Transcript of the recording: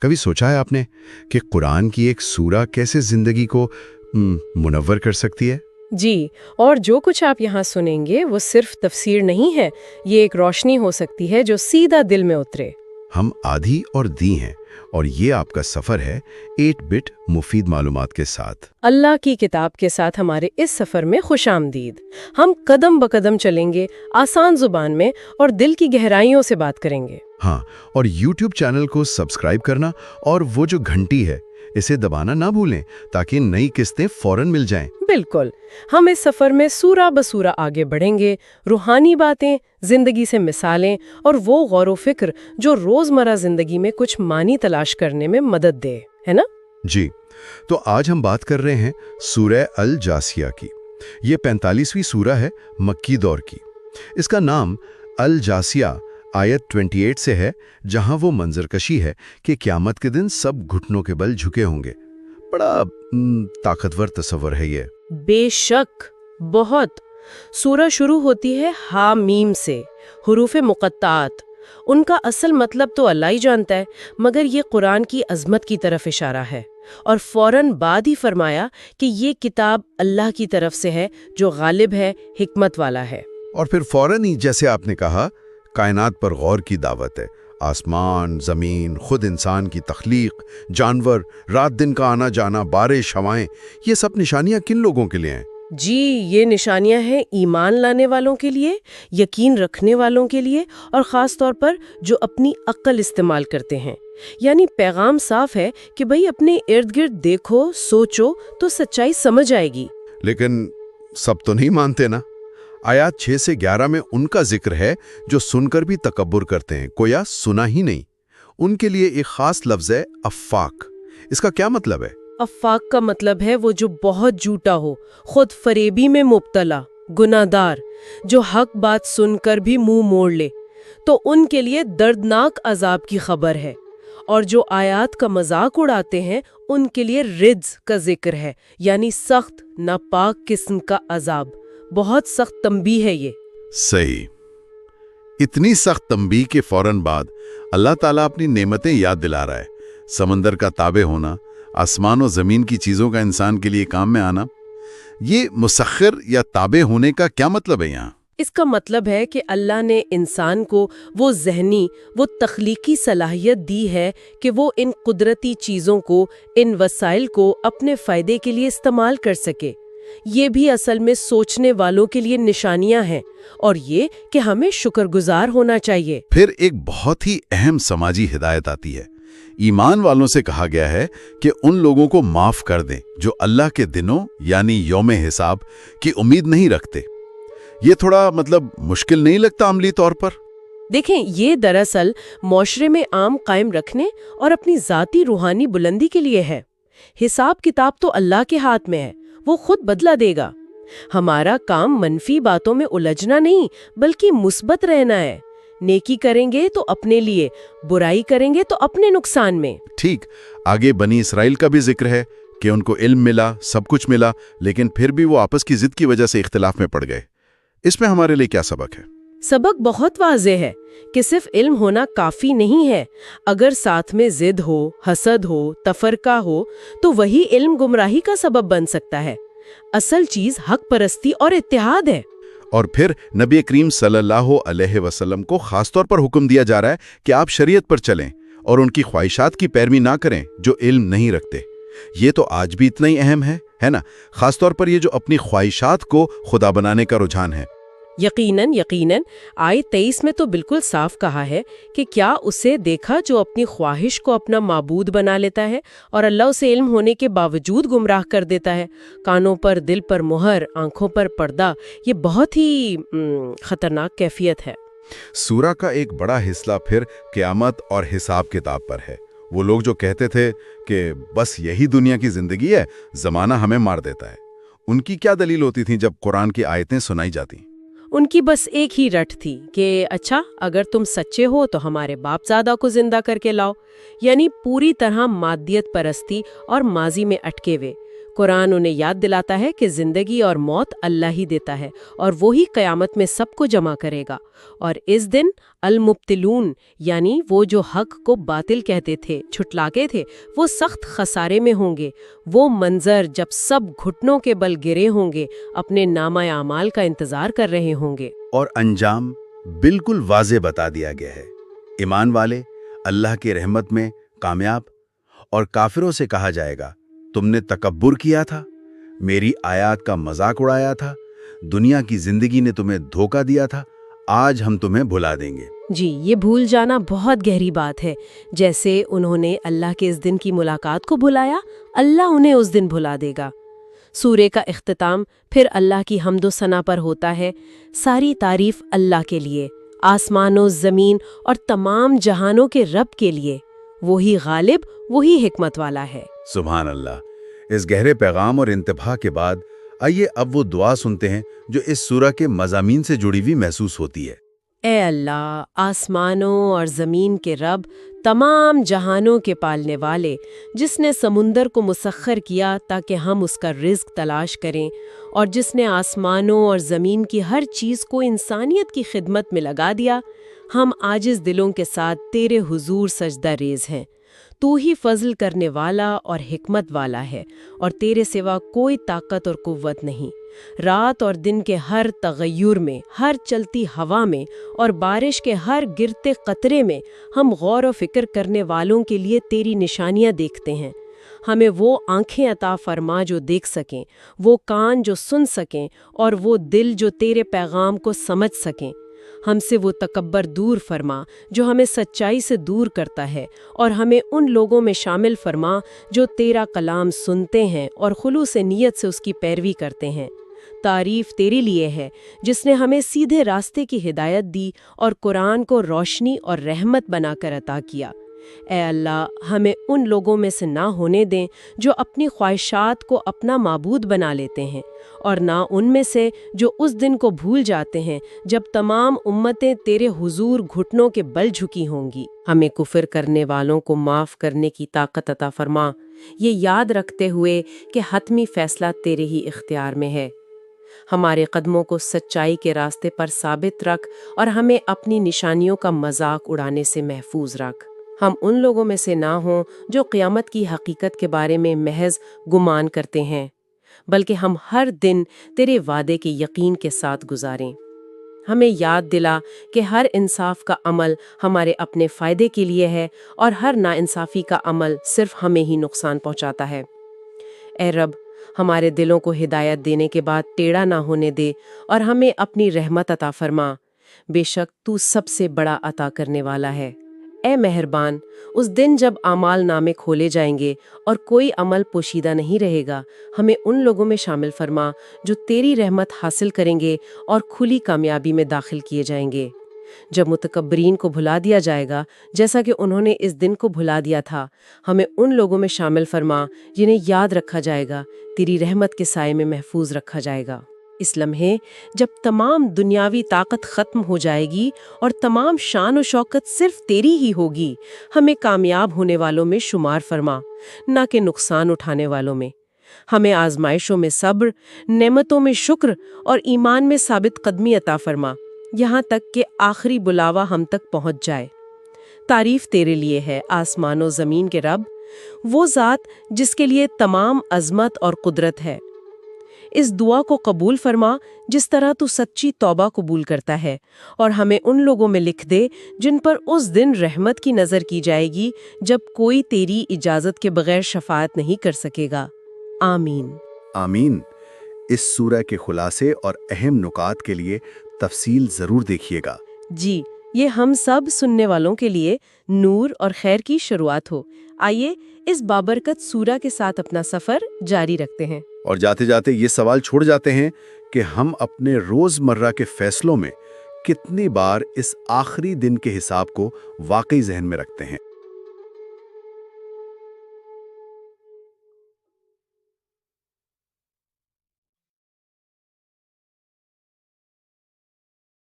کبھی سوچا ہے آپ نے کہ قرآن کی ایک سورہ کیسے زندگی کو منور کر سکتی ہے؟ جی، اور جو کچھ آپ یہاں سنیں گے وہ صرف تفسیر نہیں ہے، یہ ایک روشنی ہو سکتی ہے جو سیدھا دل میں اترے۔ ہم آدھی اور دی ہیں، اور یہ آپ کا سفر ہے 8 بٹ مفید معلومات کے ساتھ۔ اللہ کی کتاب کے ساتھ ہمارے اس سفر میں خوش آمدید۔ ہم قدم بقدم چلیں گے، آسان زبان میں اور دل کی گہرائیوں سے بات کریں گے۔ ہاں، اور یوٹیوب چینل کو سبسکرائب کرنا اور وہ جو گھنٹی ہے اسے دبانا نہ بھولیں تاکہ نئی قسطیں فوراً مل جائیں۔ بالکل، ہم اس سفر میں سورہ بسورہ آگے بڑھیں گے، روحانی باتیں، زندگی سے مثالیں اور وہ غور و فکر جو روزمرہ زندگی میں کچھ معنی تلاش کرنے میں مدد دے، ہے نا؟ جی، تو آج ہم بات کر رہے ہیں سورہ الجاسیہ کی۔ یہ 45ویں سورہ ہے مکی دور کی۔ اس کا نام الجاسیہ آیت 28 سے ہے، جہاں وہ منظر کشی ہے کہ قیامت کے دن سب گھٹنوں کے بل جھکے ہوں گے۔ بڑا طاقتور تصور ہے یہ۔ بے شک، بہت۔ سورہ شروع ہوتی ہے حامیم سے، حروف مقطعات۔ ان کا اصل مطلب تو اللہ ہی جانتا ہے، مگر یہ قرآن کی عظمت کی طرف اشارہ ہے، اور فوراً بعد ہی فرمایا کہ یہ کتاب اللہ کی طرف سے ہے جو غالب ہے، حکمت والا ہے۔ اور پھر فوراً ہی جیسے آپ نے کہا، کائنات پر غور کی دعوت ہے۔ آسمان، زمین، خود انسان کی تخلیق، جانور، رات دن کا آنا جانا، بارش، ہوائیں، یہ سب نشانیاں کن لوگوں کے لیے ہیں؟ جی، یہ نشانیاں ہیں ایمان لانے والوں کے لیے، یقین رکھنے والوں کے لیے، اور خاص طور پر جو اپنی عقل استعمال کرتے ہیں۔ یعنی پیغام صاف ہے کہ بھئی اپنے ارد گرد دیکھو، سوچو تو سچائی سمجھ آئے گی۔ لیکن سب تو نہیں مانتے نا۔ آیات 6 سے 11 میں ان کا ذکر ہے جو سن کر بھی تکبر کرتے ہیں، کویا سنا ہی نہیں۔ ان کے لیے ایک خاص لفظ ہے افاق۔ اس کا کیا مطلب ہے؟ افاق کا مطلب ہے وہ جو بہت جھوٹا ہو، خود فریبی میں مبتلا، گناہ دار، جو حق بات سن کر بھی منہ موڑ لے، تو ان کے لیے دردناک عذاب کی خبر ہے۔ اور جو آیات کا مذاق اڑاتے ہیں ان کے لیے رجز کا ذکر ہے، یعنی سخت ناپاک قسم کا عذاب۔ بہت سخت تنبیہ ہے یہ۔ صحیح۔ اتنی سخت تنبیہ کے فوراً بعد اللہ تعالیٰ اپنی نعمتیں یاد دلا رہا ہے۔ سمندر کا تابع ہونا، آسمان و زمین کی چیزوں کا انسان کے لیے کام میں آنا۔ یہ مسخر یا تابع ہونے کا کیا مطلب ہے یہاں؟ اس کا مطلب ہے کہ اللہ نے انسان کو وہ ذہنی، وہ تخلیقی صلاحیت دی ہے کہ وہ ان قدرتی چیزوں کو، ان وسائل کو اپنے فائدے کے لیے استعمال کر سکے۔ یہ بھی اصل میں سوچنے والوں کے لیے نشانیاں ہیں، اور یہ کہ ہمیں شکر گزار ہونا چاہیے۔ پھر ایک بہت ہی اہم سماجی ہدایت آتی ہے۔ ایمان والوں سے کہا گیا ہے کہ ان لوگوں کو معاف کر دیں جو اللہ کے دنوں یعنی یوم حساب کی امید نہیں رکھتے۔ یہ تھوڑا مشکل نہیں لگتا عملی طور پر؟ دیکھیں، یہ دراصل معاشرے میں عام قائم رکھنے اور اپنی ذاتی روحانی بلندی کے لیے ہے۔ حساب کتاب تو اللہ کے ہاتھ میں ہے، وہ خود بدلا دے گا۔ ہمارا کام منفی باتوں میں الجھنا نہیں بلکہ مثبت رہنا ہے۔ نیکی کریں گے تو اپنے لیے، برائی کریں گے تو اپنے نقصان میں۔ ٹھیک۔ آگے بنی اسرائیل کا بھی ذکر ہے کہ ان کو علم ملا، سب کچھ ملا، لیکن پھر بھی وہ آپس کی ضد کی وجہ سے اختلاف میں پڑ گئے۔ اس میں ہمارے لیے کیا سبق ہے؟ سبق بہت واضح ہے کہ صرف علم ہونا کافی نہیں ہے۔ اگر ساتھ میں ضد ہو، حسد ہو، تفرقہ ہو، تو وہی علم گمراہی کا سبب بن سکتا ہے۔ اصل چیز حق پرستی اور اتحاد ہے۔ اور پھر نبی کریم صلی اللہ علیہ وسلم کو خاص طور پر حکم دیا جا رہا ہے کہ آپ شریعت پر چلیں اور ان کی خواہشات کی پیروی نہ کریں جو علم نہیں رکھتے۔ یہ تو آج بھی اتنا ہی اہم ہے نا؟ خاص طور پر یہ جو اپنی خواہشات کو خدا بنانے کا رجحان ہے۔ یقیناً آیت 23 میں تو بالکل صاف کہا ہے کہ کیا اسے دیکھا جو اپنی خواہش کو اپنا معبود بنا لیتا ہے اور اللہ اسے علم ہونے کے باوجود گمراہ کر دیتا ہے۔ کانوں پر، دل پر مہر، آنکھوں پر پردہ، یہ بہت ہی خطرناک کیفیت ہے۔ سورہ کا ایک بڑا حصہ پھر قیامت اور حساب کتاب پر ہے۔ وہ لوگ جو کہتے تھے کہ بس یہی دنیا کی زندگی ہے، زمانہ ہمیں مار دیتا ہے، ان کی کیا دلیل ہوتی تھی جب قرآن کی آیتیں سنائی جاتی؟ ان کی بس ایک ہی رٹ تھی کہ اچھا، اگر تم سچے ہو تو ہمارے باپ زادہ کو زندہ کر کے لاؤ۔ یعنی پوری طرح مادیت پرستی اور ماضی میں اٹکے ہوئے، قرآن انہیں یاد دلاتا ہے کہ زندگی اور موت اللہ ہی دیتا ہے اور وہی قیامت میں سب کو جمع کرے گا، اور اس دن المبتلون یعنی وہ جو حق کو باطل کہتے تھے، جھٹلاتے تھے، وہ سخت خسارے میں ہوں گے۔ وہ منظر جب سب گھٹنوں کے بل گرے ہوں گے، اپنے نامہ اعمال کا انتظار کر رہے ہوں گے۔ اور انجام بالکل واضح بتا دیا گیا ہے۔ ایمان والے اللہ کی رحمت میں کامیاب، اور کافروں سے کہا جائے گا تم نے تکبر کیا تھا، میری آیات کا مذاق اڑایا تھا، دنیا کی زندگی نے تمہیں دھوکہ دیا تھا، آج ہم تمہیں بھلا دیں گے۔ جی، یہ بھول جانا بہت گہری بات ہے۔ جیسے انہوں نے اللہ کے اس دن کی ملاقات کو بھلایا، اللہ انہیں اس دن بھلا دے گا۔ سورے کا اختتام پھر اللہ کی حمد و ثنا پر ہوتا ہے۔ ساری تعریف اللہ کے لیے، آسمانوں، زمین اور تمام جہانوں کے رب کے لیے۔ وہی غالب، وہی حکمت والا ہے۔ سبحان اللہ۔ اس گہرے پیغام اور انتباہ کے بعد آئیے اب وہ دعا سنتے ہیں جو اس سورہ کے مضامین سے جڑی ہوئی محسوس ہوتی ہے۔ اے اللہ، آسمانوں اور زمین کے رب، تمام جہانوں کے پالنے والے، جس نے سمندر کو مسخر کیا تاکہ ہم اس کا رزق تلاش کریں، اور جس نے آسمانوں اور زمین کی ہر چیز کو انسانیت کی خدمت میں لگا دیا، ہم عاجز دلوں کے ساتھ تیرے حضور سجدہ ریز ہیں۔ تو ہی فضل کرنے والا اور حکمت والا ہے، اور تیرے سوا کوئی طاقت اور قوت نہیں۔ رات اور دن کے ہر تغیر میں، ہر چلتی ہوا میں اور بارش کے ہر گرتے قطرے میں ہم غور و فکر کرنے والوں کے لیے تیری نشانیاں دیکھتے ہیں۔ ہمیں وہ آنکھیں عطا فرما جو دیکھ سکیں، وہ کان جو سن سکیں، اور وہ دل جو تیرے پیغام کو سمجھ سکیں۔ ہم سے وہ تکبر دور فرما جو ہمیں سچائی سے دور کرتا ہے، اور ہمیں ان لوگوں میں شامل فرما جو تیرا کلام سنتے ہیں اور خلوص نیت سے اس کی پیروی کرتے ہیں۔ تعریف تیرے لیے ہے جس نے ہمیں سیدھے راستے کی ہدایت دی اور قرآن کو روشنی اور رحمت بنا کر عطا کیا۔ اے اللہ، ہمیں ان لوگوں میں سے نہ ہونے دیں جو اپنی خواہشات کو اپنا معبود بنا لیتے ہیں، اور نہ ان میں سے جو اس دن کو بھول جاتے ہیں جب تمام امتیں تیرے حضور گھٹنوں کے بل جھکی ہوں گی۔ ہمیں کفر کرنے والوں کو معاف کرنے کی طاقت عطا فرما، یہ یاد رکھتے ہوئے کہ حتمی فیصلہ تیرے ہی اختیار میں ہے۔ ہمارے قدموں کو سچائی کے راستے پر ثابت رکھ، اور ہمیں اپنی نشانیوں کا مذاق اڑانے سے محفوظ رکھ۔ ہم ان لوگوں میں سے نہ ہوں جو قیامت کی حقیقت کے بارے میں محض گمان کرتے ہیں، بلکہ ہم ہر دن تیرے وعدے کے یقین کے ساتھ گزاریں۔ ہمیں یاد دلا کہ ہر انصاف کا عمل ہمارے اپنے فائدے کے لیے ہے، اور ہر ناانصافی کا عمل صرف ہمیں ہی نقصان پہنچاتا ہے۔ اے رب، ہمارے دلوں کو ہدایت دینے کے بعد ٹیڑھا نہ ہونے دے، اور ہمیں اپنی رحمت عطا فرما۔ بے شک تو سب سے بڑا عطا کرنے والا ہے۔ اے مہربان، اس دن جب اعمال نامے کھولے جائیں گے اور کوئی عمل پوشیدہ نہیں رہے گا، ہمیں ان لوگوں میں شامل فرما جو تیری رحمت حاصل کریں گے اور کھلی کامیابی میں داخل کیے جائیں گے۔ جب متکبرین کو بھلا دیا جائے گا جیسا کہ انہوں نے اس دن کو بھلا دیا تھا، ہمیں ان لوگوں میں شامل فرما جنہیں یاد رکھا جائے گا، تیری رحمت کے سائے میں محفوظ رکھا جائے گا۔ اس لمحے جب تمام دنیاوی طاقت ختم ہو جائے گی اور تمام شان و شوکت صرف تیری ہی ہوگی، ہمیں کامیاب ہونے والوں میں شمار فرما، نہ کہ نقصان اٹھانے والوں میں۔ ہمیں آزمائشوں میں صبر، نعمتوں میں شکر اور ایمان میں ثابت قدمی عطا فرما، یہاں تک کہ آخری بلاوا ہم تک پہنچ جائے۔ تعریف تیرے لیے ہے آسمان و زمین کے رب، وہ ذات جس کے لیے تمام عظمت اور قدرت ہے۔ اس دعا کو قبول فرما جس طرح تو سچی توبہ قبول کرتا ہے، اور ہمیں ان لوگوں میں لکھ دے جن پر اس دن رحمت کی نظر کی جائے گی جب کوئی تیری اجازت کے بغیر شفاعت نہیں کر سکے گا۔ آمین۔ آمین۔ اس سورہ کے خلاصے اور اہم نکات کے لیے تفصیل ضرور دیکھیے گا۔ جی، یہ ہم سب سننے والوں کے لیے نور اور خیر کی شروعات ہو۔ آئیے اس بابرکت سورہ کے ساتھ اپنا سفر جاری رکھتے ہیں۔ اور جاتے جاتے یہ سوال چھوڑ جاتے ہیں کہ ہم اپنے روزمرہ کے فیصلوں میں کتنی بار اس آخری دن کے حساب کو واقعی ذہن میں رکھتے ہیں۔